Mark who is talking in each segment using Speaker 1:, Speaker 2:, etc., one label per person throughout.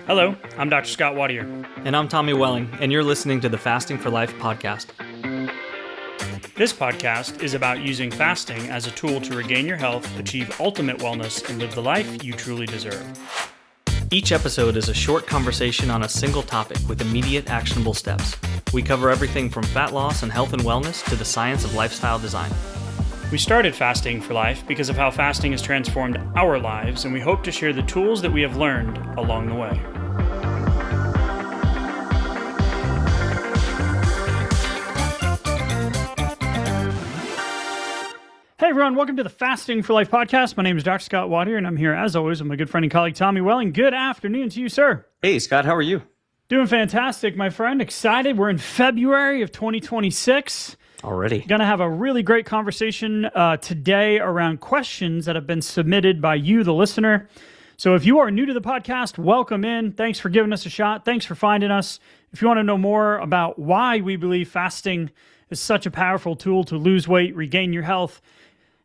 Speaker 1: Hello, I'm Dr. Scott Watier.
Speaker 2: And I'm Tommy Welling, and you're listening to the Fasting for Life podcast.
Speaker 1: This podcast is about using fasting as a tool to regain your health, achieve ultimate wellness, and live the life you truly deserve.
Speaker 2: Each episode is a short conversation on a single topic with immediate actionable steps. We cover everything from fat loss and health and wellness to the science of lifestyle design.
Speaker 1: We started Fasting for Life because of how fasting has transformed our lives, and we hope to share the tools that we have learned along the way. Hey everyone, welcome to the Fasting for Life podcast. My name is Dr. Scott Watier, and I'm here as always with my good friend and colleague Tommy Welling. Good afternoon to you, sir.
Speaker 3: Hey Scott, how are you?
Speaker 1: Doing fantastic, my friend. Excited. We're in February of 2026.
Speaker 3: Already.
Speaker 1: Going to have a really great conversation today around questions that have been submitted by you, the listener. So if you are new to the podcast, welcome in. Thanks for giving us a shot. Thanks for finding us. If you want to know more about why we believe fasting is such a powerful tool to lose weight, regain your health,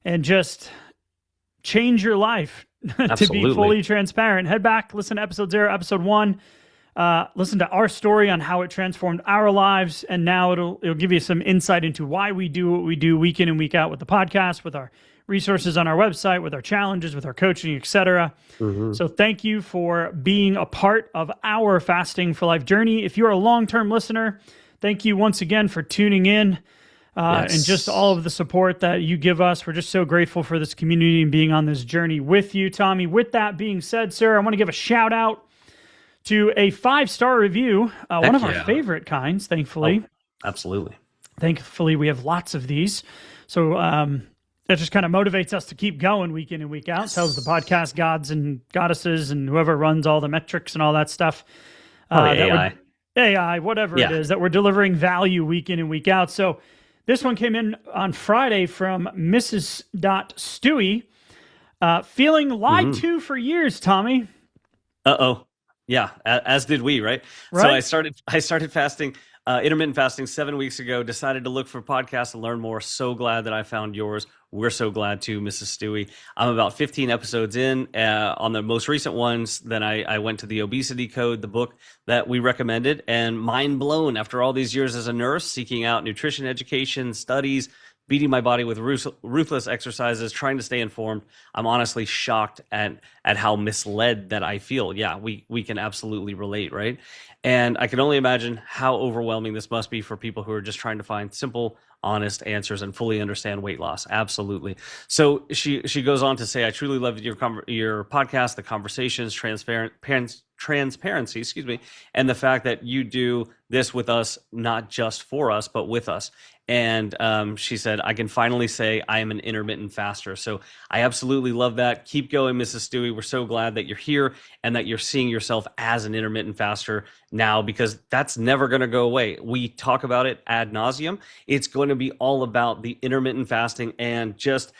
Speaker 1: and just change your life to be fully transparent, head back, listen to episode 0, episode 1. Listen to our story on how it transformed our lives, and now it'll give you some insight into why we do what we do week in and week out with the podcast, with our resources on our website, with our challenges, with our coaching, etc. So thank you for being a part of our Fasting for Life journey. If you're a long-term listener, thank you once again for tuning in and just all of the support that you give us. We're just so grateful for this community and being on this journey with you, Tommy. With that being said, sir, I want to give a shout out to a 5-star review, one of our favorite kinds, thankfully.
Speaker 3: Oh, absolutely.
Speaker 1: Thankfully, we have lots of these. So that just kind of motivates us to keep going week in and week out. Tells the podcast gods and goddesses and whoever runs all the metrics and all that stuff. AI, whatever it is, that we're delivering value week in and week out. So this one came in on Friday from Mrs. Stewie. Feeling lied to for years, Tommy.
Speaker 3: Uh-oh. Yeah, as did we, right? So I started fasting, intermittent fasting 7 weeks ago, decided to look for podcasts and learn more. So glad that I found yours. We're so glad too, Mrs. Stewie. I'm about 15 episodes in. On the most recent ones, then I went to the Obesity Code, the book that we recommended, and mind blown after all these years as a nurse, seeking out nutrition education, studies, beating my body with ruthless exercises, trying to stay informed. I'm honestly shocked at how misled that I feel. Yeah, we can absolutely relate, right? And I can only imagine how overwhelming this must be for people who are just trying to find simple, honest answers and fully understand weight loss. Absolutely. So she goes on to say, I truly love your podcast, the conversations, transparency, and the fact that you do this with us, not just for us, but with us. And she said, I can finally say I am an intermittent faster. So I absolutely love that. Keep going, Mrs. Stewie. We're so glad that you're here and that you're seeing yourself as an intermittent faster now, because that's never going to go away. We talk about it ad nauseum. It's going to be all about the intermittent fasting and just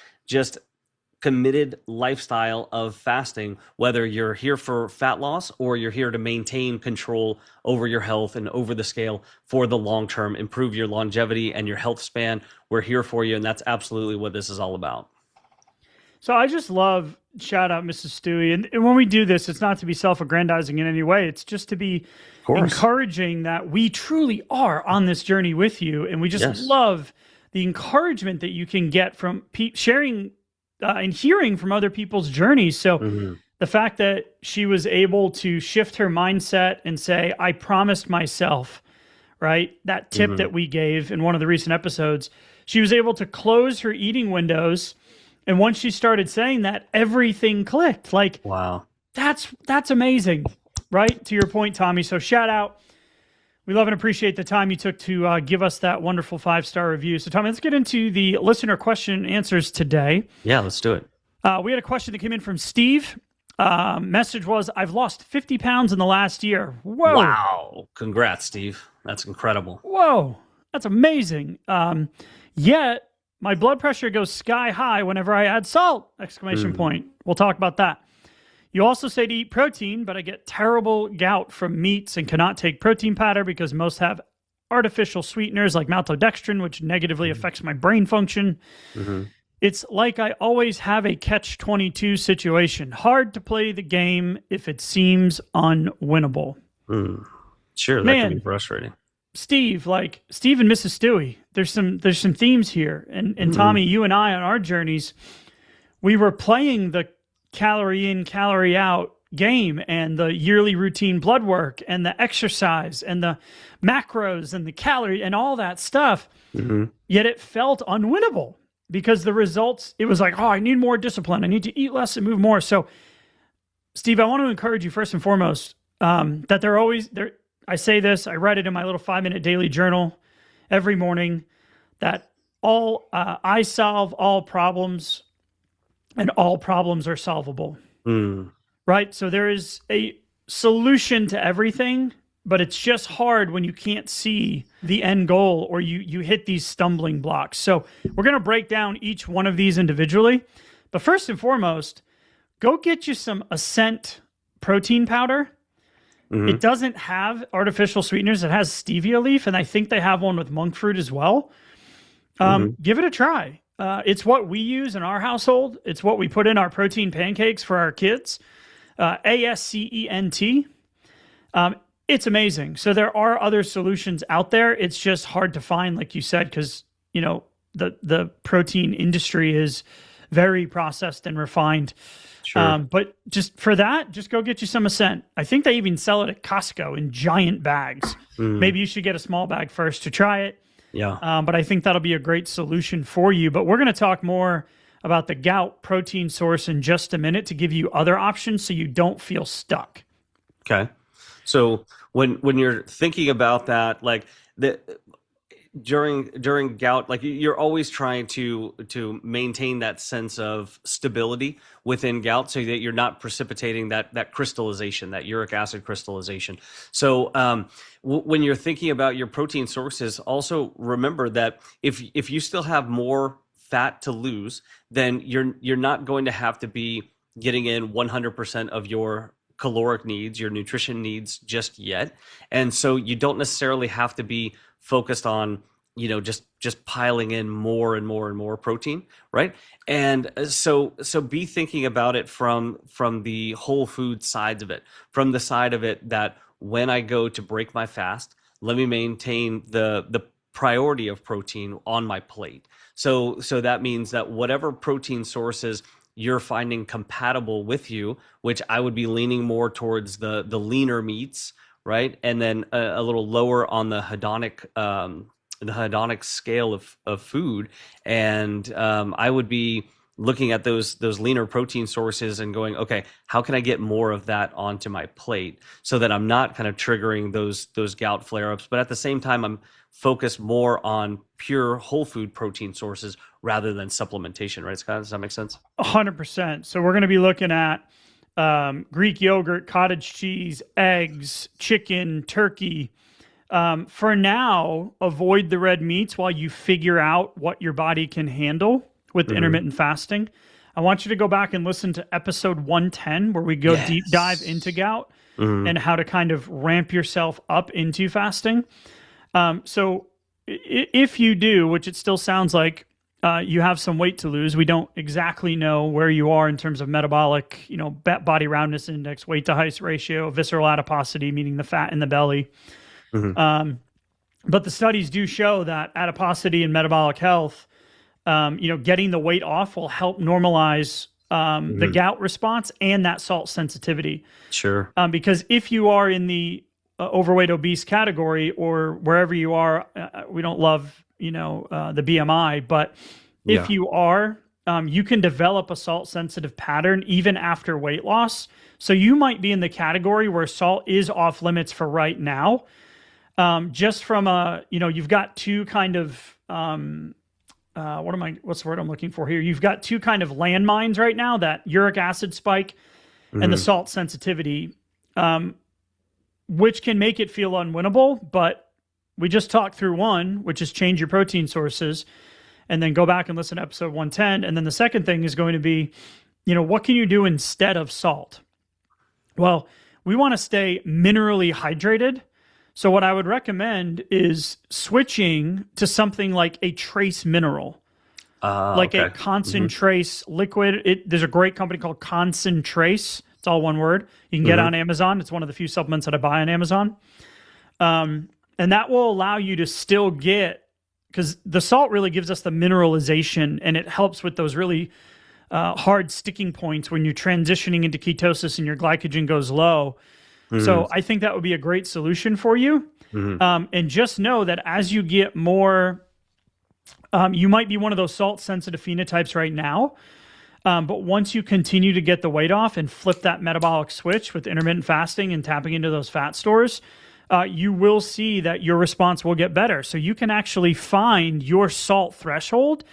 Speaker 3: committed lifestyle of fasting, whether you're here for fat loss or you're here to maintain control over your health and over the scale for the long term, improve your longevity and your health span. We're here for you, and that's absolutely what this is all about.
Speaker 1: So I just love, shout out Mrs. Stewie. And when we do this, it's not to be self-aggrandizing in any way. It's just to be encouraging that we truly are on this journey with you. And we just love the encouragement that you can get from sharing and hearing from other people's journeys. So the fact that she was able to shift her mindset and say, I promised myself, right? That tip that we gave in one of the recent episodes, she was able to close her eating windows. And once she started saying that, everything clicked. Like, wow, that's amazing, right? To your point, Tommy. So shout out. We love and appreciate the time you took to give us that wonderful 5-star review. So, Tommy, let's get into the listener question and answers today.
Speaker 3: Yeah, let's do it.
Speaker 1: We had a question that came in from Steve. Message was, I've lost 50 pounds in the last year. Whoa.
Speaker 3: Wow. Congrats, Steve. That's incredible.
Speaker 1: Whoa. That's amazing. Yet, my blood pressure goes sky high whenever I add salt! ! We'll talk about that. You also say to eat protein, but I get terrible gout from meats and cannot take protein powder because most have artificial sweeteners like maltodextrin, which negatively affects my brain function. It's like I always have a catch-22 situation. Hard to play the game if it seems unwinnable.
Speaker 3: Sure, that can be frustrating.
Speaker 1: Steve and Mrs. Stewie, there's some themes here. And Tommy, you and I on our journeys, we were playing the calorie in, calorie out game and the yearly routine blood work and the exercise and the macros and the calorie and all that stuff. Yet it felt unwinnable because the results, it was like, oh, I need more discipline. I need to eat less and move more. So Steve, I want to encourage you first and foremost, that they're always there. I say this, I write it in my little 5-minute daily journal every morning, that I solve all problems and all problems are solvable. Right? So there is a solution to everything, but it's just hard when you can't see the end goal or you hit these stumbling blocks. So we're going to break down each one of these individually. But first and foremost, go get you some Ascent protein powder. It doesn't have artificial sweeteners. It has stevia leaf, and I think they have one with monk fruit as well. Give it a try. It's what we use in our household. It's what we put in our protein pancakes for our kids. ASCENT. It's amazing. So there are other solutions out there. It's just hard to find, like you said, because the protein industry is very processed and refined. Sure. But just for that, just go get you some Ascent. I think they even sell it at Costco in giant bags. Maybe you should get a small bag first to try it. Yeah. But I think that'll be a great solution for you. But we're going to talk more about the Gout protein source in just a minute to give you other options so you don't feel stuck.
Speaker 3: Okay. So when you're thinking about that, like during gout, like you're always trying to maintain that sense of stability within gout so that you're not precipitating that crystallization, that uric acid crystallization. So when you're thinking about your protein sources, also remember that if you still have more fat to lose, then you're not going to have to be getting in 100% of your caloric needs, your nutrition needs just yet. And so you don't necessarily have to be focused on, just piling in more and more and more protein, right? And so be thinking about it from the whole food sides of it, from the side of it that when I go to break my fast, let me maintain the priority of protein on my plate. So that means that whatever protein sources you're finding compatible with you, which I would be leaning more towards the leaner meats, right? And then a little lower on the hedonic scale of food. And I would be looking at those leaner protein sources and going, okay, how can I get more of that onto my plate so that I'm not kind of triggering those gout flare-ups, but at the same time, I'm focused more on pure whole food protein sources rather than supplementation, right, Scott? Does that make sense?
Speaker 1: 100%. So we're going to be looking at Greek yogurt, cottage cheese, eggs, chicken, turkey. For now, avoid the red meats while you figure out what your body can handle with intermittent fasting. I want you to go back and listen to episode 110, where we go deep dive into gout and how to kind of ramp yourself up into fasting. So if you do, which it still sounds like you have some weight to lose, we don't exactly know where you are in terms of metabolic, body roundness index, weight to height ratio, visceral adiposity, meaning the fat in the belly. But the studies do show that adiposity and metabolic health, getting the weight off will help normalize the gout response and that salt sensitivity. Sure. Because if you are in the overweight, obese category or wherever you are, we don't love, the BMI, but if you are, you can develop a salt sensitive pattern even after weight loss. So you might be in the category where salt is off limits for right now. Just from you've got two kind of, what's the word I'm looking for here? You've got two kind of landmines right now, that uric acid spike and the salt sensitivity, which can make it feel unwinnable. But we just talked through one, which is change your protein sources, and then go back and listen to episode 110. And then the second thing is going to be, what can you do instead of salt? Well, we want to stay minerally hydrated. So what I would recommend is switching to something like a trace mineral. like
Speaker 3: okay.
Speaker 1: a concentrace liquid. There's a great company called Concentrace. It's all one word. You can get on Amazon. It's one of the few supplements that I buy on Amazon. And that will allow you to still get, because the salt really gives us the mineralization, and it helps with those really hard sticking points when you're transitioning into ketosis and your glycogen goes low. So I think that would be a great solution for you. And just know that as you get more, you might be one of those salt sensitive phenotypes right now. But once you continue to get the weight off and flip that metabolic switch with intermittent fasting and tapping into those fat stores, you will see that your response will get better. So you can actually find your salt threshold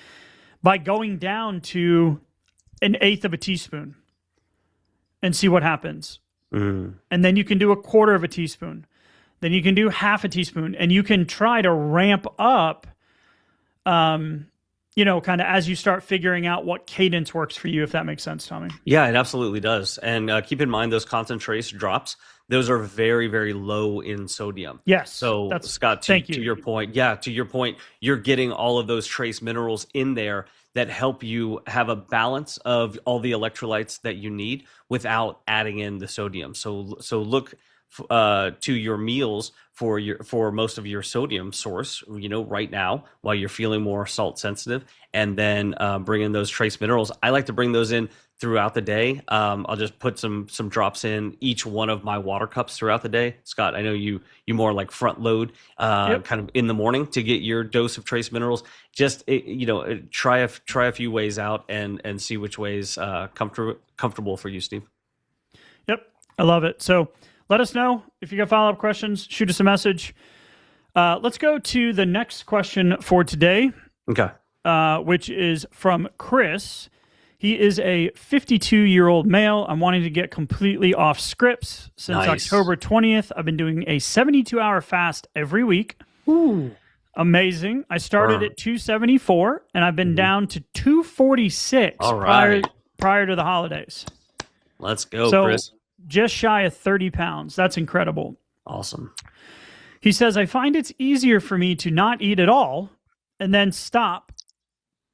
Speaker 1: by going down to 1/8 of a teaspoon and see what happens. And then you can do 1/4 of a teaspoon. Then you can do 1/2 a teaspoon, and you can try to ramp up, kind of as you start figuring out what cadence works for you, if that makes sense, Tommy.
Speaker 3: Yeah, it absolutely does. And keep in mind those concentrates drops, those are very, very low in sodium.
Speaker 1: Yes.
Speaker 3: So Scott, to your point, you're getting all of those trace minerals in there that help you have a balance of all the electrolytes that you need without adding in the sodium. So look to your meals for most of your sodium source, right now while you're feeling more salt sensitive, and then bring in those trace minerals. I like to bring those in throughout the day. I'll just put some drops in each one of my water cups throughout the day. Scott, I know you more like front load kind of in the morning to get your dose of trace minerals. Just try a few ways out and see which ways comfortable for you, Steve.
Speaker 1: Yep, I love it. So let us know if you got follow-up questions. Shoot us a message. Let's go to the next question for today.
Speaker 3: Okay.
Speaker 1: Which is from Chris. He is a 52-year-old male. I'm wanting to get completely off scripts. Since October 20th, I've been doing a 72-hour fast every week.
Speaker 3: Ooh.
Speaker 1: Amazing. I started at 274, and I've been down to 246 prior to the holidays.
Speaker 3: Let's go, Chris.
Speaker 1: Just shy of 30 pounds. That's incredible.
Speaker 3: Awesome.
Speaker 1: He says, I find it's easier for me to not eat at all and then stop.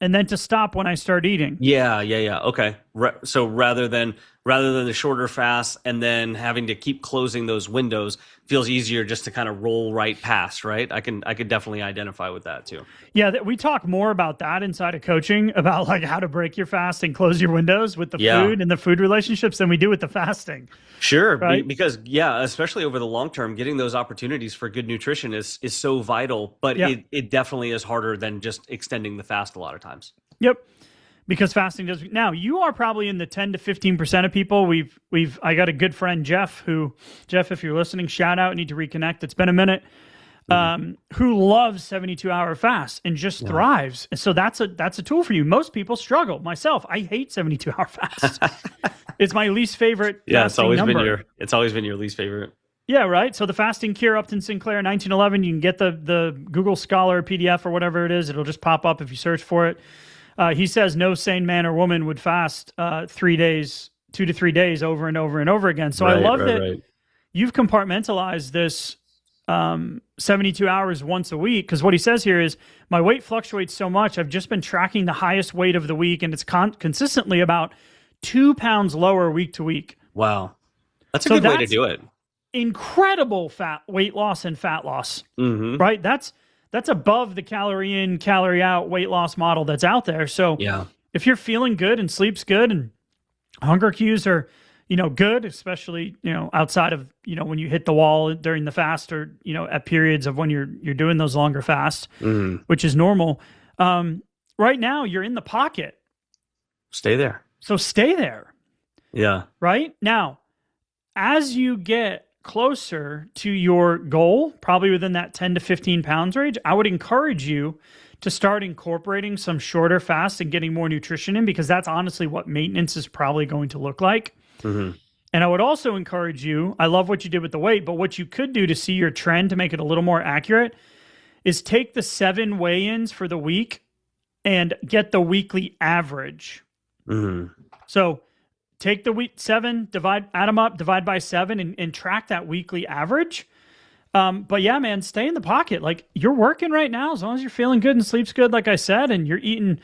Speaker 1: And then to stop when I start eating.
Speaker 3: Yeah. Okay. So rather than the shorter fast and then having to keep closing those windows, feels easier just to kind of roll right past, right? I could definitely identify with that too.
Speaker 1: Yeah, we talk more about that inside of coaching, about like how to break your fast and close your windows with the food and the food relationships than we do with the fasting.
Speaker 3: Sure, right? Because especially over the long term, getting those opportunities for good nutrition is so vital, but it definitely is harder than just extending the fast a lot of times.
Speaker 1: Yep. Because fasting does. Now, you are probably in the 10 to 15% of people. I got a good friend, Jeff, if you're listening, shout out, need to reconnect. It's been a minute. Who loves 72-hour fasts and just thrives. And so that's a tool for you. Most people struggle. Myself, I hate 72-hour fasts. It's my least favorite.
Speaker 3: Yeah, it's always been your least favorite.
Speaker 1: Yeah, right. So the Fasting Cure, Upton Sinclair, 1911. You can get the Google Scholar PDF or whatever it is. It'll just pop up if you search for it. He says no sane man or woman would fast 3 days, 2 to 3 days over and over and over again. So I love that you've compartmentalized this 72 hours once a week, because what he says here is my weight fluctuates so much. I've just been tracking the highest weight of the week, and it's consistently about 2 pounds lower week to week.
Speaker 3: Wow. That's a good way to do it.
Speaker 1: Incredible weight loss and fat loss, right? That's above the calorie in, calorie out weight loss model that's out there. So if you're feeling good and sleep's good and hunger cues are, good, especially, outside of, when you hit the wall during the fast or, at periods of when you're doing those longer fasts, which is normal. Right now you're in the pocket.
Speaker 3: Stay there.
Speaker 1: So stay there.
Speaker 3: Yeah.
Speaker 1: Right now, as you get closer to your goal, probably within that 10 to 15 pounds range, I would encourage you to start incorporating some shorter fasts and getting more nutrition in, because that's honestly what maintenance is probably going to look like. And I would also encourage you, I love what you did with the weight, but what you could do to see your trend to make it a little more accurate is take the 7 weigh-ins for the week and get the weekly average. So take the week 7, add them up, divide by 7, and track that weekly average. But yeah, man, stay in the pocket. Like, you're working right now, as long as you're feeling good and sleep's good, like I said, and you're eating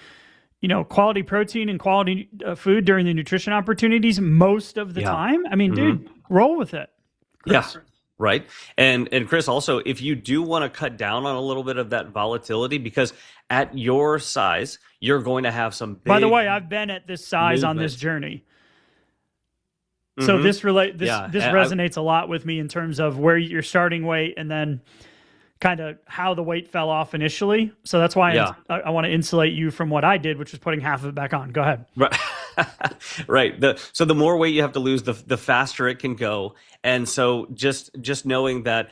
Speaker 1: quality protein and quality food during the nutrition opportunities most of the time. I mean, dude, roll with it.
Speaker 3: Chris. Yeah. Right. And Chris, also, if you do want to cut down on a little bit of that volatility, because at your size, you're going to have some big
Speaker 1: By the way, I've been at this size on this journey. So this resonates a lot with me in terms of where your starting weight and then kind of how the weight fell off initially. So that's why I want to insulate you from what I did, which was putting half of it back on. Go ahead.
Speaker 3: Right. Right. So the more weight you have to lose, the faster it can go. And so just knowing that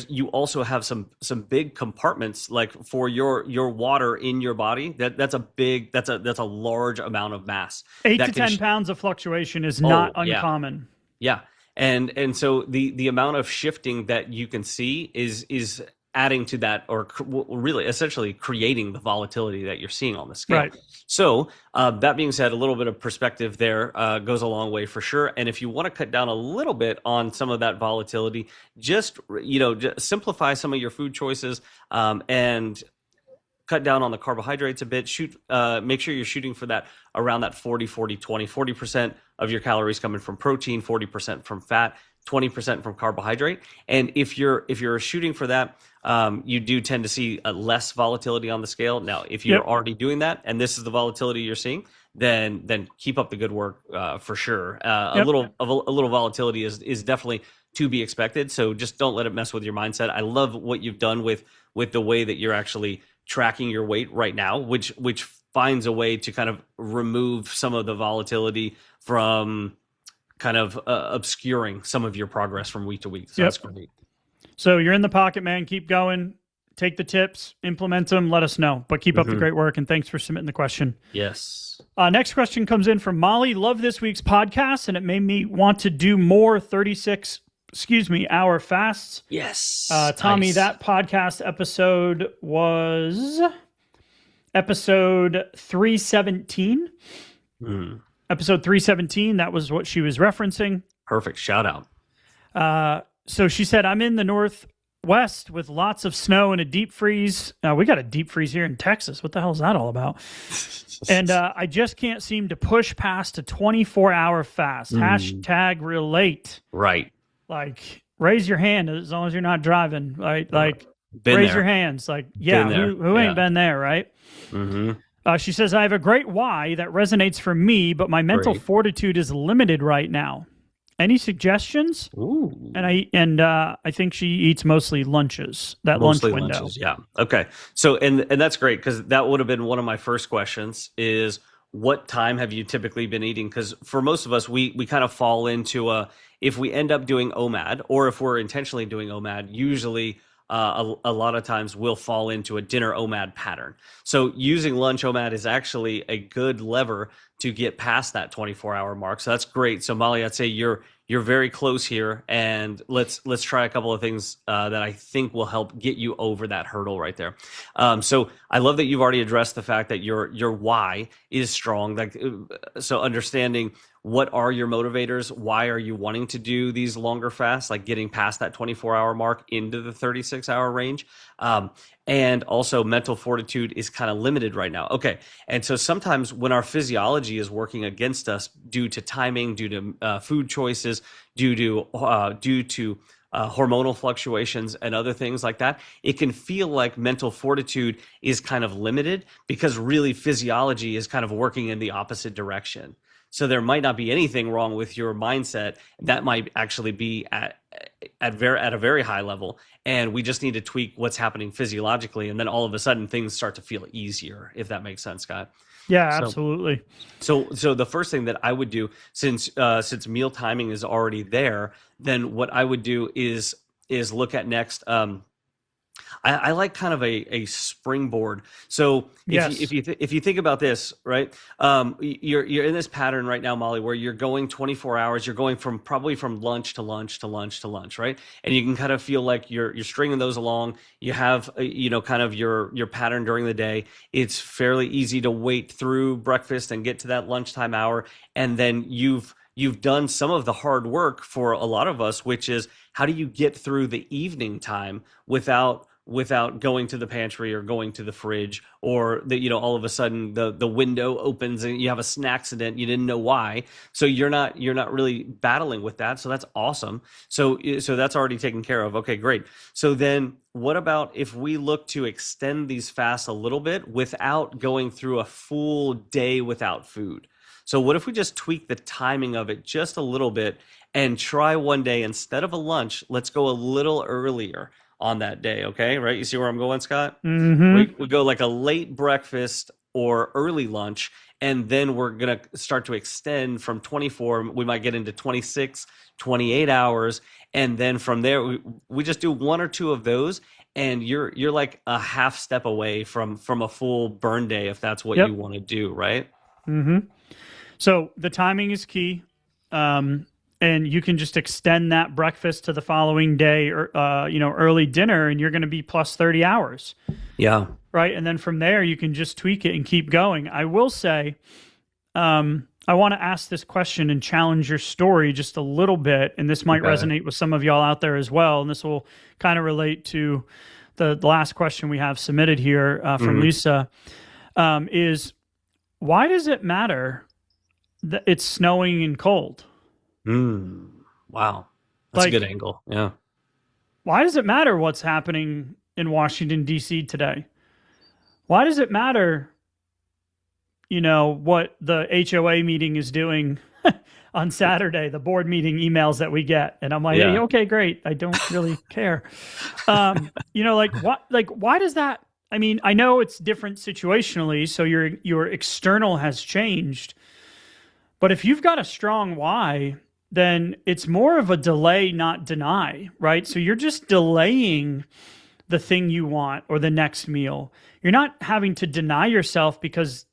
Speaker 3: you also have some big compartments, like for your water in your body. That's a large amount of mass.
Speaker 1: 8 to 10 pounds of fluctuation is not uncommon.
Speaker 3: Yeah. And so the amount of shifting that you can see is adding to that, or really essentially creating the volatility that you're seeing on the scale.
Speaker 1: Right.
Speaker 3: So that being said, a little bit of perspective there goes a long way for sure. And if you want to cut down a little bit on some of that volatility, just simplify some of your food choices and cut down on the carbohydrates a bit. Make sure you're shooting for that around that 40% of your calories coming from protein, 40% from fat, 20% from carbohydrate. And if you're shooting for that, you do tend to see a less volatility on the scale. Now, if you're already doing that and this is the volatility you're seeing, then keep up the good work for sure. A little volatility is definitely to be expected. So just don't let it mess with your mindset. I love what you've done with the way that you're actually tracking your weight right now, which finds a way to kind of remove some of the volatility from kind of obscuring some of your progress from week to week. So that's great.
Speaker 1: So you're in the pocket, man. Keep going. Take the tips, implement them, let us know. But keep up the great work, and thanks for submitting the question.
Speaker 3: Yes.
Speaker 1: Next question comes in from Molly. Love this week's podcast, and it made me want to do more 36-hour fasts.
Speaker 3: Yes.
Speaker 1: Tommy,
Speaker 3: nice.
Speaker 1: That podcast episode was episode 317. Episode 317, that was what she was referencing.
Speaker 3: Perfect. Shout out.
Speaker 1: So she said, I'm in the Northwest with lots of snow and a deep freeze. We got a deep freeze here in Texas. What the hell is that all about? And I just can't seem to push past a 24-hour fast. Hashtag relate.
Speaker 3: Right.
Speaker 1: Like, raise your hand as long as you're not driving. Right? Like, raise your hands. Like, who ain't been there, right? She says, I have a great why that resonates for me, but my mental fortitude is limited right now. Any suggestions?
Speaker 3: Ooh.
Speaker 1: And I think she eats mostly lunches. Mostly lunch window.
Speaker 3: Lunches, yeah. Okay. So and that's great, because that would have been one of my first questions is, what time have you typically been eating? Because for most of us, we kind of fall into if we end up doing OMAD, or if we're intentionally doing OMAD, usually a lot of times we'll fall into a dinner OMAD pattern. So using lunch OMAD is actually a good lever to get past that 24-hour mark. So that's great. So Molly, I'd say you're very close here, and let's try a couple of things that I think will help get you over that hurdle right there. So I love that you've already addressed the fact that your why is strong. Like, so understanding what are your motivators, why are you wanting to do these longer fasts, like getting past that 24-hour mark into the 36-hour range. And also mental fortitude is kind of limited right now. Okay. And so sometimes when our physiology is working against us due to timing, due to food choices, due to hormonal fluctuations and other things like that, it can feel like mental fortitude is kind of limited, because really physiology is kind of working in the opposite direction. So there might not be anything wrong with your mindset. That might actually be at a very high level, and we just need to tweak what's happening physiologically, and then all of a sudden things start to feel easier, if that makes sense, Scott.
Speaker 1: Yeah, absolutely.
Speaker 3: So the first thing that I would do, since meal timing is already there, then what I would do is look at next. I like kind of a springboard. So if you think about this, right, you're in this pattern right now, Molly, where you're going 24 hours. You're going from lunch to lunch to lunch to lunch, right? And you can kind of feel like you're stringing those along. You have kind of your pattern during the day. It's fairly easy to wait through breakfast and get to that lunchtime hour, and then you've done some of the hard work for a lot of us, which is how do you get through the evening time without without going to the pantry or going to the fridge, or that, you know, all of a sudden the window opens and you have a snacksident, you didn't know why. So you're not really battling with that. So that's awesome. So that's already taken care of. Okay, great. So then what about if we look to extend these fasts a little bit without going through a full day without food? So what if we just tweak the timing of it just a little bit and try one day, instead of a lunch, let's go a little earlier on that day, okay? Right? You see where I'm going, Scott?
Speaker 1: Mm-hmm.
Speaker 3: We go like a late breakfast or early lunch, and then we're going to start to extend from 24. We might get into 26, 28 hours. And then from there, we just do one or two of those, and you're like a half step away from a full burn day, if that's what you want to do, right?
Speaker 1: Mm-hmm. So the timing is key. And you can just extend that breakfast to the following day, or early dinner, and you're going to be plus 30 hours.
Speaker 3: Yeah.
Speaker 1: Right. And then from there, you can just tweak it and keep going. I will say, I want to ask this question and challenge your story just a little bit. And this might resonate with some of y'all out there as well. And this will kind of relate to the last question we have submitted here from Lisa, is why does it matter that it's snowing and cold?
Speaker 3: Wow. That's a good angle. Yeah.
Speaker 1: Why does it matter what's happening in Washington, D.C. today? Why does it matter, what the HOA meeting is doing on Saturday, the board meeting emails that we get? And I'm like, hey, okay, great. I don't really care. Why does that? I mean, I know it's different situationally, so your external has changed. But if you've got a strong why, then it's more of a delay, not deny, right? So you're just delaying the thing you want or the next meal. You're not having to deny yourself because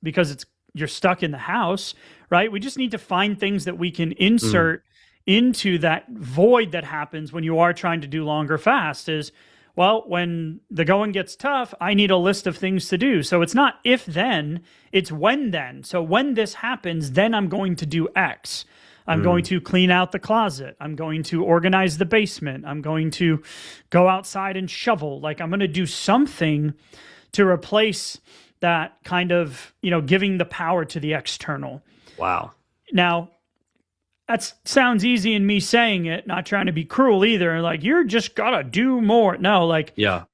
Speaker 1: you're stuck in the house, right? We just need to find things that we can insert into that void that happens when you are trying to do longer fasts. Is, well, when the going gets tough, I need a list of things to do. So it's not if then, it's when then. So when this happens, then I'm going to do X. I'm going to clean out the closet. I'm going to organize the basement. I'm going to go outside and shovel. Like, I'm going to do something to replace that kind of, giving the power to the external.
Speaker 3: Wow.
Speaker 1: Now, that sounds easy in me saying it, not trying to be cruel either. Like, you're just got to do more. No,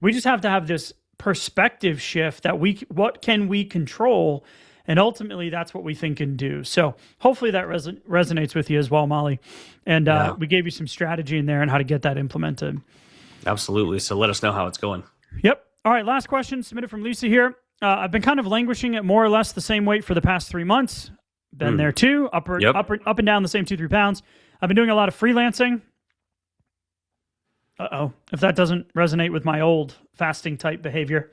Speaker 1: we just have to have this perspective shift that what can we control? And ultimately, that's what we think and do. So hopefully that resonates with you as well, Molly. And we gave you some strategy in there on how to get that implemented.
Speaker 3: Absolutely. So let us know how it's going.
Speaker 1: Yep. All right. Last question submitted from Lisa here. I've been kind of languishing at more or less the same weight for the past 3 months. Been there too. Up and down the same 2-3 pounds. I've been doing a lot of freelancing. If that doesn't resonate with my old fasting type behavior.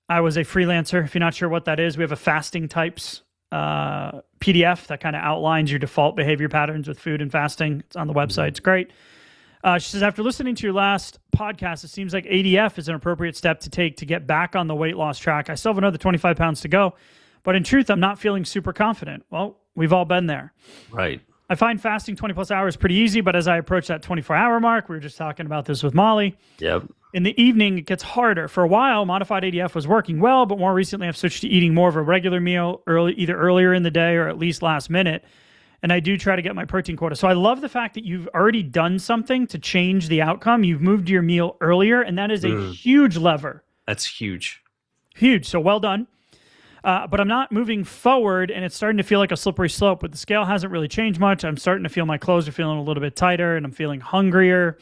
Speaker 1: I was a freelancer. If you're not sure what that is, we have a fasting types PDF that kind of outlines your default behavior patterns with food and fasting. It's on the website. It's great. She says, after listening to your last podcast, it seems like ADF is an appropriate step to take to get back on the weight loss track. I still have another 25 pounds to go, but in truth, I'm not feeling super confident. Well, we've all been there.
Speaker 3: Right.
Speaker 1: I find fasting 20 plus hours pretty easy, but as I approach that 24-hour mark, we were just talking about this with Molly.
Speaker 3: Yep.
Speaker 1: In the evening, it gets harder. For a while, modified ADF was working well, but more recently I've switched to eating more of a regular meal either earlier in the day or at least last minute. And I do try to get my protein quota. So I love the fact that you've already done something to change the outcome. You've moved your meal earlier, and that is a huge lever.
Speaker 3: That's huge.
Speaker 1: Huge. So well done. But I'm not moving forward, and it's starting to feel like a slippery slope. But the scale hasn't really changed much. I'm starting to feel my clothes are feeling a little bit tighter, and I'm feeling hungrier.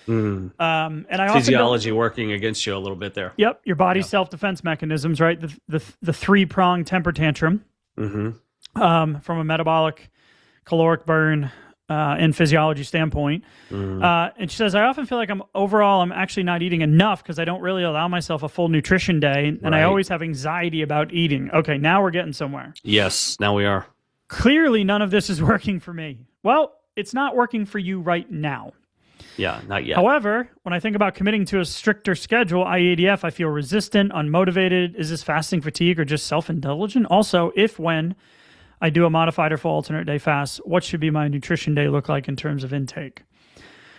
Speaker 1: And I
Speaker 3: physiology working against you a little bit there.
Speaker 1: Yep, your body's self-defense mechanisms, right? The three-pronged temper tantrum from a metabolic, caloric burn, and physiology standpoint. And she says, I often feel like I'm actually not eating enough because I don't really allow myself a full nutrition day, and I always have anxiety about eating. Okay, now we're getting somewhere.
Speaker 3: Yes, now we are.
Speaker 1: Clearly, none of this is working for me. Well, it's not working for you right now.
Speaker 3: Yeah, not yet.
Speaker 1: However, when I think about committing to a stricter schedule, IEDF, I feel resistant, unmotivated. Is this fasting fatigue or just self-indulgent? Also, when I do a modified or full alternate day fast, what should be my nutrition day look like in terms of intake?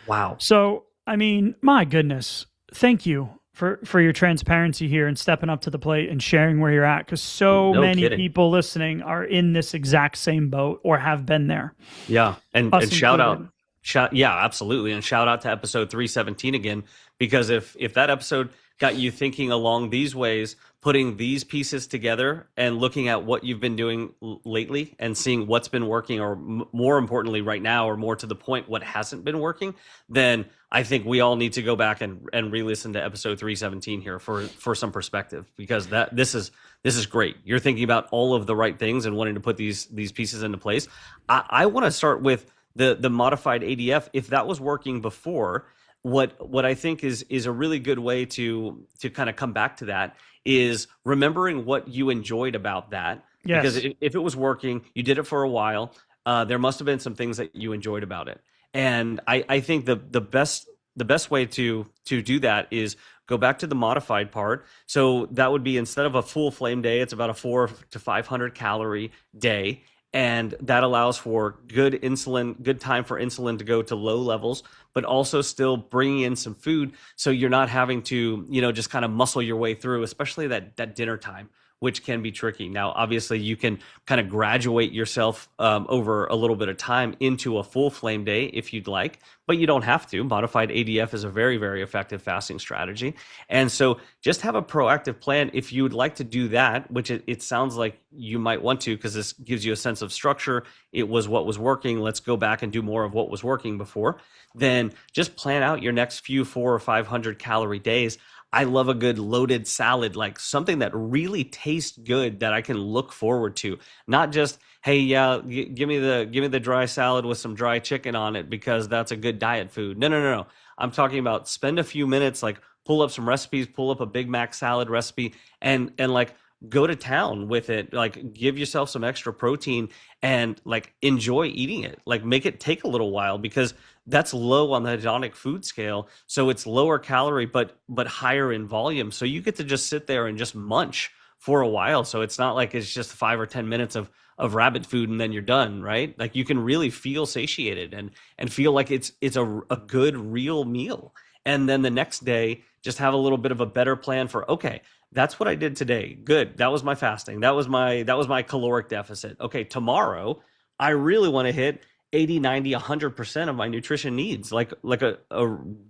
Speaker 3: Wow.
Speaker 1: So, I mean, my goodness. thank you for your transparency here and stepping up to the plate and sharing where you're at, because so
Speaker 3: No
Speaker 1: many
Speaker 3: kidding.
Speaker 1: people listening are in this exact same boat or have been there.
Speaker 3: Yeah, and
Speaker 1: Us
Speaker 3: shout out,
Speaker 1: included.
Speaker 3: yeah, absolutely, and shout out to episode 317 again, because if that episode got you thinking along these ways, putting these pieces together and looking at what you've been doing lately and seeing what's been working, or more importantly right now, or more to the point, what hasn't been working, then I think we all need to go back and re-listen to episode 317 here for some perspective, because this is great. You're thinking about all of the right things and wanting to put these pieces into place. I want to start with the modified ADF. If that was working before, what I think is a really good way to kind of come back to that is remembering what you enjoyed about that.
Speaker 1: Yes.
Speaker 3: Because if it was working, you did it for a while, there must have been some things that you enjoyed about it. And I think the best way to do that is go back to the modified part. So that would be, instead of a full flame day, it's about a 400 to 500 calorie day. And that allows for good time for insulin to go to low levels, but also still bringing in some food, so you're not having to, just kind of muscle your way through, especially that dinner time, which can be tricky. Now, obviously, you can kind of graduate yourself over a little bit of time into a full flame day if you'd like, but you don't have to. Modified ADF is a very, very effective fasting strategy. And so just have a proactive plan if you would like to do that, which it sounds like you might want to, because this gives you a sense of structure. It was what was working. Let's go back and do more of what was working before. Then just plan out your next few 400 or 500 calorie days. I love a good loaded salad, like something that really tastes good that I can look forward to. Not just, hey, yeah, give me the dry salad with some dry chicken on it because that's a good diet food. No. I'm talking about spend a few minutes, like pull up some recipes, pull up a Big Mac salad recipe, and like go to town with it. Like give yourself some extra protein and like enjoy eating it. Like make it take a little while, because that's low on the hedonic food scale. So it's lower calorie, but higher in volume. So you get to just sit there and just munch for a while. So it's not like it's just 5 or 10 minutes of rabbit food and then you're done, right? Like you can really feel satiated and feel like it's a good real meal. And then the next day, just have a little bit of a better plan for, okay, that's what I did today. Good. That was my fasting. That was my caloric deficit. Okay, tomorrow I really want to hit 80, 90, 100% of my nutrition needs. Like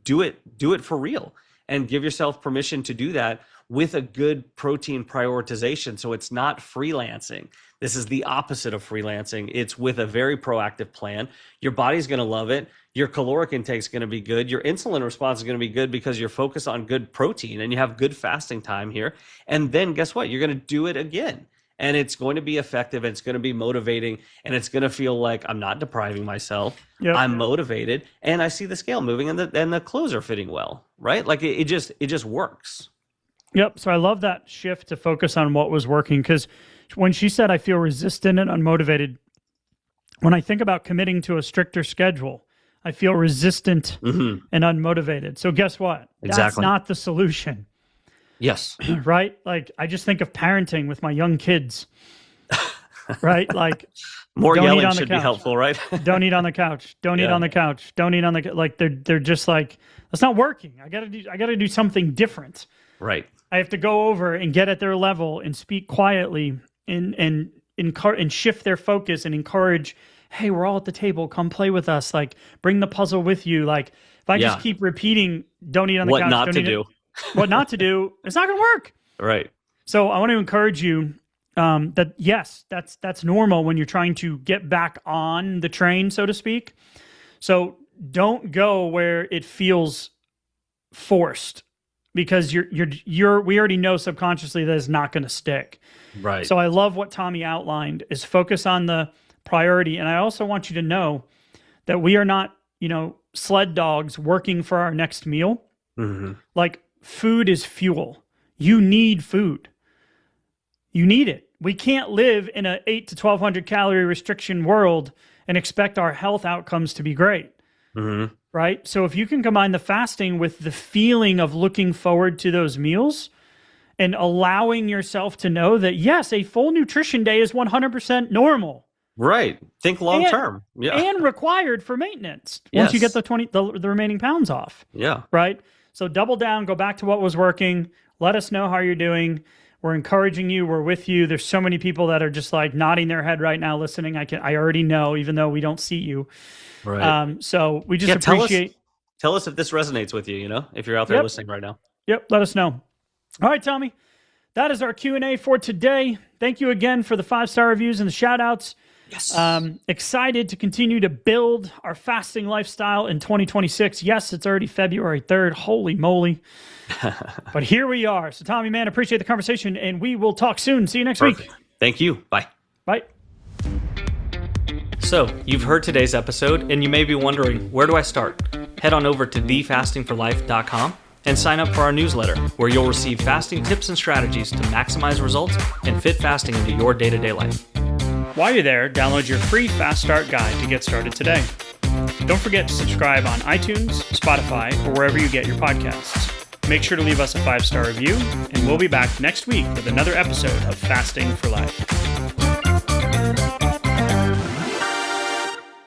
Speaker 3: do it for real, and give yourself permission to do that with a good protein prioritization. So it's not freelancing. This is the opposite of freelancing. It's with a very proactive plan. Your body's going to love it. Your caloric intake is going to be good. Your insulin response is going to be good because you're focused on good protein and you have good fasting time here. And then guess what? You're going to do it again. And it's going to be effective, and it's going to be motivating, and it's going to feel like I'm not depriving myself. Yep. I'm motivated, and I see the scale moving, and the clothes are fitting well, right? Like it just works.
Speaker 1: Yep. So I love that shift to focus on what was working, because when she said I feel resistant and unmotivated, when I think about committing to a stricter schedule, I feel resistant and unmotivated. So guess what?
Speaker 3: Exactly.
Speaker 1: That's not the solution.
Speaker 3: Yes.
Speaker 1: Right? Like I just think of parenting with my young kids. Right? Like
Speaker 3: more yelling should be helpful, right?
Speaker 1: Don't eat on the couch. Don't eat on the couch. Don't eat on the like they're just like, that's not working. I got to do something different.
Speaker 3: Right.
Speaker 1: I have to go over and get at their level and speak quietly and shift their focus and encourage, hey, we're all at the table. Come play with us. Like bring the puzzle with you. Like if I just keep repeating, don't eat on the couch.
Speaker 3: What not to do.
Speaker 1: What not to do, it's not going to work.
Speaker 3: Right.
Speaker 1: So I want to encourage you that, yes, that's normal when you're trying to get back on the train, so to speak. So don't go where it feels forced, because we already know subconsciously that it's not going to stick.
Speaker 3: Right.
Speaker 1: So I love what Tommy outlined is focus on the priority. And I also want you to know that we are not, sled dogs working for our next meal. Mm-hmm. Like food is fuel. You need food. You need it. We can't live in an 8 to 1,200 calorie restriction world and expect our health outcomes to be great. Mm-hmm. Right? So if you can combine the fasting with the feeling of looking forward to those meals and allowing yourself to know that, yes, a full nutrition day is 100% normal.
Speaker 3: Right. Think long term. Yeah.
Speaker 1: And required for maintenance once you get the remaining pounds off.
Speaker 3: Yeah.
Speaker 1: Right? So double down, go back to what was working. Let us know how you're doing. We're encouraging you. We're with you. There's so many people that are just like nodding their head right now, listening. I already know, even though we don't see you.
Speaker 3: Right.
Speaker 1: So we just appreciate.
Speaker 3: Tell us if this resonates with you, if you're out there listening right now.
Speaker 1: Yep. Let us know. All right, Tommy. That is our Q&A for today. Thank you again for the 5-star reviews and the shout outs.
Speaker 3: Yes.
Speaker 1: Excited to continue to build our fasting lifestyle in 2026. Yes, it's already February 3rd. Holy moly. But here we are. So Tommy, man, appreciate the conversation, and we will talk soon. See you next week.
Speaker 3: Thank you. Bye.
Speaker 1: Bye.
Speaker 2: So, you've heard today's episode, and you may be wondering, where do I start? Head on over to thefastingforlife.com and sign up for our newsletter, where you'll receive fasting tips and strategies to maximize results and fit fasting into your day-to-day life.
Speaker 1: While you're there, download your free Fast Start guide to get started today. Don't forget to subscribe on iTunes, Spotify, or wherever you get your podcasts. Make sure to leave us a 5-star review, and we'll be back next week with another episode of Fasting for Life.